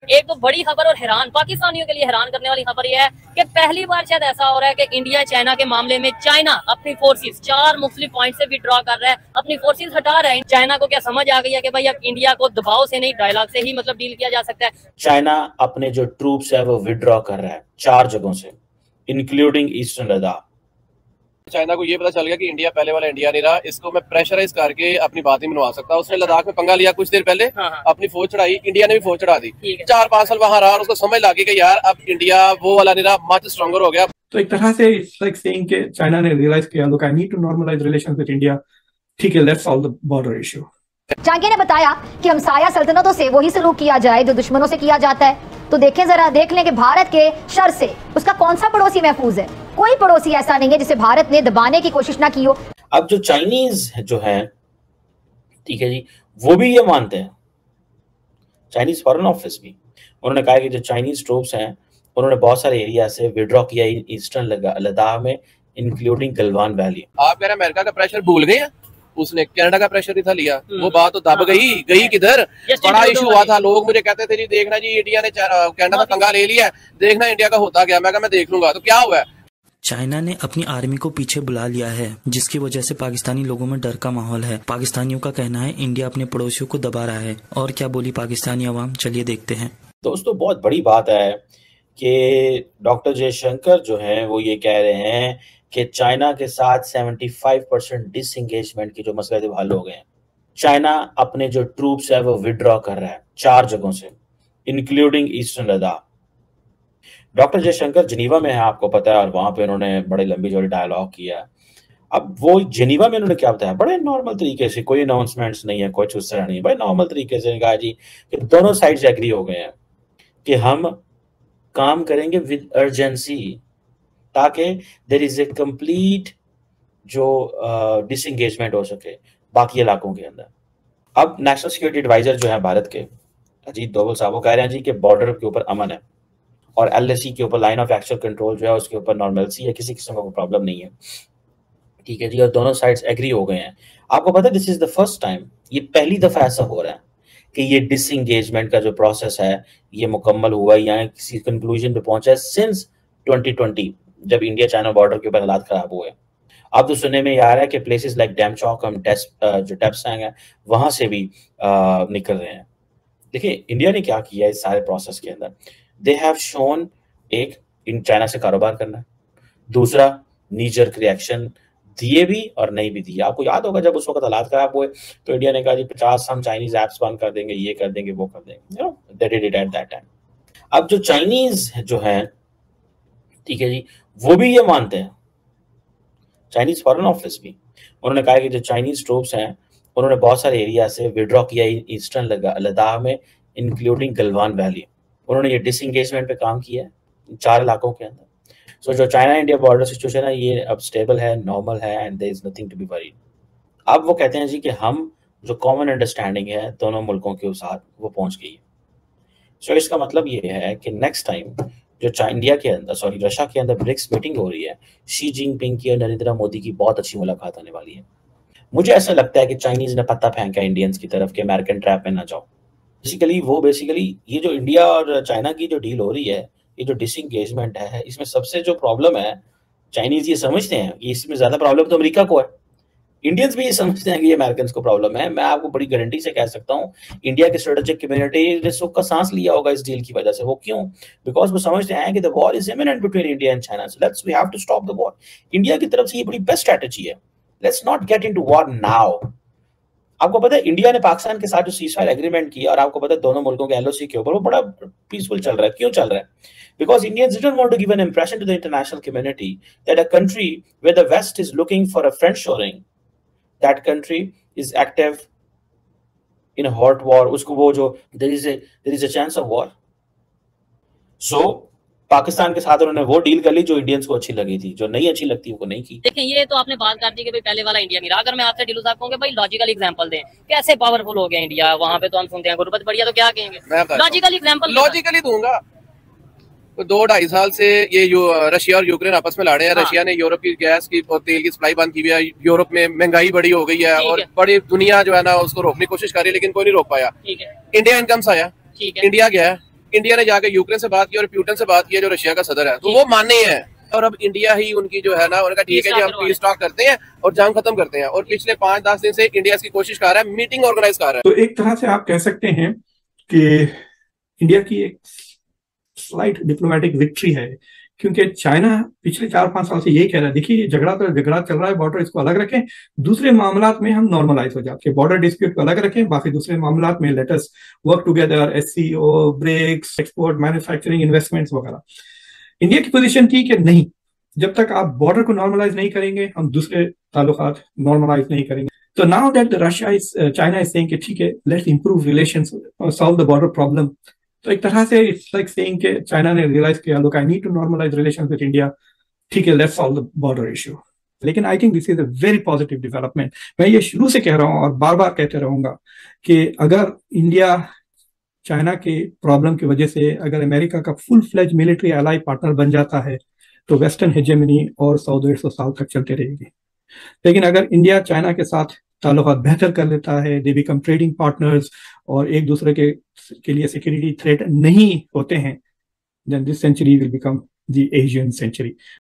एक तो बड़ी खबर और हैरान पाकिस्तानियों के लिए हैरान करने वाली खबर यह है कि पहली बार शायद ऐसा हो रहा है कि इंडिया चाइना के मामले में चाइना अपनी फोर्सेस 4 मुख्तलिफ पॉइंट से विड्रॉ कर रहा है, अपनी फोर्सेस हटा रहा है। चाइना को क्या समझ आ गई है कि भाई अब इंडिया को दबाव से नहीं डायलॉग से ही मतलब डील किया जा सकता है। चाइना अपने जो ट्रूप्स है वो विड्रॉ कर रहा है 4 जगहों से, इंक्लूडिंग ईस्टर्न लद्दाख। चाइना को ये पता चल गया कि इंडिया पहले वाला इंडिया नहीं रहा, इसको मैं प्रेशराइज करके अपनी बात ही मनवा सकता। उसने लद्दाख में पंगा लिया कुछ देर पहले, अपनी फौज चढ़ाई, इंडिया ने भी फौज चढ़ा दी, 4-5 साल वहां रहा और उसको समझ लगी कि यार अब इंडिया वो वाला नहीं रहा, मच स्ट्रॉन्गर हो गया। तो एक तरह से इट्स लाइक सेइंग कि चाइना ने रियलाइज किया, look I need to normalise relations with India, ठीक है, let's solve the border issue. चांगे ने बताया कि हमसाया सल्तनतों से वही सलूक किया जाए जो दुश्मनों से किया जाता है। तो देखें जरा, देख लें कि भारत के शर से उसका कौन सा पड़ोसी महफूज है। कोई पड़ोसी ऐसा नहीं है जिसे भारत ने दबाने की कोशिश ना की हो। अब जो चाइनीज जो है, ठीक है जी, वो भी ये मानते हैं, चाइनीज फॉरेन ऑफिस भी, उन्होंने कहा कि जो चाइनीज ट्रूप्स हैं उन्होंने बहुत सारे एरिया से विड्रॉ किया ईस्टर्न लद्दाख में, इंक्लूडिंग गलवान वैली। आप कह रहे हैं अमेरिका का प्रेशर भूल गए हैं, उसने कनाडा का प्रेशर ही था लिया, वो बात तो दब गई किधर। बड़ा इशू हुआ था, लोग मुझे कहते थे जी देखना जी इंडिया ने कनाडा का पंगा ले लिया, देखना इंडिया का होता गया। मैं कहा मैं देख लूंगा। तो क्या हुआ है, चाइना ने अपनी आर्मी को पीछे बुला लिया है, जिसकी वजह से पाकिस्तानी लोगों में डर का माहौल है। पाकिस्तानियों का कहना है इंडिया अपने पड़ोसियों को दबा रहा है। और क्या बोली पाकिस्तानी अवाम, चलिए देखते हैं। दोस्तों बहुत बड़ी बात है कि डॉक्टर जयशंकर जो है वो ये कह रहे हैं कि चाइना के साथ 75% डिसएंगेजमेंट की जो मसले थे हल हो गए हैं। चाइना अपने जो ट्रूप्स है वो विड्रॉ कर रहा है 4 जगहों से, including eastern Ladakh. Doctor Jaishankar Geneva में है, आपको पता है, और वहां पे उन्होंने बड़े लंबी चौड़ी डायलॉग किया। अब वो जिनीवा में उन्होंने क्या बताया, बड़े नॉर्मल तरीके से, कोई अनाउंसमेंट्स नहीं है, कुछ उस तरह नहीं, बड़े नॉर्मल तरीके से कहा जी कि दोनों साइड्स एग्री हो गए हैं कि हम काम करेंगे विद अर्जेंसी ताकि देयर इज ए कंप्लीट जो डिसएंगेजमेंट हो सके बाकी इलाकों के अंदर। अब नेशनल सिक्योरिटी एडवाइजर जो है भारत के, अजीत डोभाल साहब, वो कह रहे हैं जी कि बॉर्डर के ऊपर अमन है और एलएसी के ऊपर, लाइन ऑफ एक्चुअल कंट्रोल जो है उसके ऊपर नॉर्मलसी है, किसी किस्म का कोई प्रॉब्लम नहीं है, ठीक है जी। और दोनों साइड्स एग्री हो गए हैं। आपको पता है this is the first time, ये पहली दफा ऐसा हो रहा है कि ये डिसएंगेजमेंट का जो प्रोसेस है ये मुकम्मल हुआ या किसी कंक्लूजन पे पहुंचा है सिंस 2020, जब इंडिया चाइना बॉर्डर के ऊपर हालात खराब हुए। अब तो सुनने में आ रहा है कि प्लेसेस लाइक डैमचौक, हम जो टेप्सांग है वहां से भी निकल रहे हैं। देखिए इंडिया ने क्या किया इस सारे प्रोसेस के अंदर, दे हैव शोन, एक, इन चाइना से कारोबार करना, दूसरा नीजर्क रिएक्शन दिए भी और नहीं भी दिए। आपको याद होगा जब उस वक्त हालात खराब हुए तो इंडिया ने कहा जी 50 हम चाइनीज ऐप्स बंद कर देंगे, ये कर देंगे, वो कर देंगे, you know, they did it at that time. अब जो चाइनीज जो है, ठीक है जी, वो भी ये मानते हैं, चाइनीज फॉरेन ऑफिस भी, उन्होंने कहा कि जो चाइनीज ट्रूप्स हैं उन्होंने बहुत सारे एरिया से विड्रॉ किया ईस्टर्न लद्दाख में, इंक्लूडिंग गलवान वैली। उन्होंने ये डिसएंगेजमेंट पे काम किया है 4 इलाकों के अंदर। सो जो चाइना इंडिया बॉर्डर सिचुएशन है ये अब स्टेबल है, नॉर्मल है, and there is nothing to be worried. अब वो कहते हैं जी कि हम जो कॉमन अंडरस्टैंडिंग है दोनों मुल्कों के साथ वो पहुंच गई है। सो इसका मतलब ये है कि नेक्स्ट टाइम जो इंडिया के अंदर, सॉरी रशिया के अंदर ब्रिक्स मीटिंग हो रही है, शी जिनपिंग की और नरेंद्र मोदी की बहुत अच्छी मुलाकात होने वाली है। मुझे ऐसा लगता है कि चाइनीज ने पत्ता फेंका इंडियंस की तरफ कि अमेरिकन ट्रैप में ना जाओ। बेसिकली ये जो इंडिया और चाइना की जो डील हो रही है, ये जो डिसएंगेजमेंट है, इसमें सबसे जो प्रॉब्लम है, चाइनीज ये समझते हैं कि इसमें ज्यादा प्रॉब्लम तो अमेरिका को है, इंडियंस भी ये समझते हैं कि ये अमेरिकन को प्रॉब्लम है। मैं आपको बड़ी गारंटी से कह सकता हूँ इंडिया की स्ट्रेटेजिक कम्युनिटी ने सुख का सांस लिया होगा इस डील की वजह से। वो क्यों? बिकॉज वो समझते हैं कि the war is imminent between India and China, so let's we have to stop the war. India की तरफ से ये बड़ी बेस्ट स्ट्रेटेजी है, let's not get into war now. आपको पता है इंडिया ने पाकिस्तान के साथ जो सीजफायर एग्रीमेंट किया, और आपको पता है दोनों मुल्कों के एलओसी के ऊपर, वो बड़ा पीसफुल चल रहा है। क्यों चल रहा है? Because Indians didn't want to give an impression to the international community that a country where the West is looking for a friendshoring, that country is active in a hot war. उसको वो जो there is a chance of war. So Pakistan के साथ उन्होंने वो deal कर ली जो Indians को अच्छी लगी थी, जो नहीं अच्छी लगती वो नहीं की। देखें ये तो आपने बात कर दी कि भाई पहले वाला इंडिया नहीं रहा। अगर मैं आपसे ढिल्लो साहब कहूंगा भाई लॉजिकल एग्जांपल दें, कैसे पावरफुल हो गया इंडिया, वहां पे तो हम सुनते हैं गुरबत बढ़िया, तो क्या कहेंगे? लॉजिकल एग्जांपल लॉजिकली दूंगा। 2-2.5 साल से ये रशिया और यूक्रेन आपस में लड़े हैं। रशिया ने यूरोप की गैस की और तेल की सप्लाई बंद की हुई है, यूरोप में महंगाई बड़ी हो गई है और बड़ी दुनिया जो है ना उसको रोकने की कोशिश कर रही है, लेकिन कोई नहीं रोक पाया। इंडिया इनकम से आया, इंडिया गया है, इंडिया ने जाके यूक्रेन से बात की और प्यूटन से बात की जो रशिया का सदर है, तो वो माने हैं। और अब इंडिया ही उनकी जो है ना, उनका ठीक है जी हम पीस टॉक करते हैं और जंग खत्म करते हैं। और पिछले 5-10 दिन से इंडिया इसकी कोशिश कर रहा है, मीटिंग ऑर्गेनाइज कर रहा है। तो एक तरह से आप कह सकते हैं कि इंडिया की एक स्लाइट डिप्लोमेटिक विक्ट्री है, क्योंकि चाइना पिछले 4-5 साल से यही कह रहा है, देखिए झगड़ा चल रहा है, बॉर्डर इसको अलग रखें, दूसरे मामलात में हम नॉर्मलाइज हो जाते हैं, बॉर्डर डिस्प्यूट को अलग रखें, बाकी दूसरे मामलात में let us work together, SCO, BRICS, export, manufacturing, investments वगैरह। इंडिया की पोजीशन थी कि नहीं, जब तक आप बॉर्डर को नॉर्मलाइज नहीं करेंगे हम दूसरे ताल्लुकात नॉर्मलाइज नहीं करेंगे। तो now that China is saying कि ठीक है, let's improve relations, solve the border problem. तो एक तरह से इट्स लाइक सेइंग कि चाइना ने रियलाइज किया, look I need to normalise relations with India, ठीक है, let's solve the border issue. लेकिन I think this is a very positive development. मैं ये शुरू से कह रहा हूं और बार बार कहते रहूंगा कि अगर इंडिया चाइना के प्रॉब्लम की वजह से अगर अमेरिका का full fledge military ally partner बन जाता है तो वेस्टर्न हेजेमनी और 100-150 साल तक चलते रहेगी। लेकिन अगर इंडिया चाइना के साथ ताल्लुकात बेहतर कर लेता है, दे बिकम ट्रेडिंग पार्टनर्स और एक दूसरे के लिए सिक्योरिटी थ्रेट नहीं होते हैं, then this century will become the Asian century.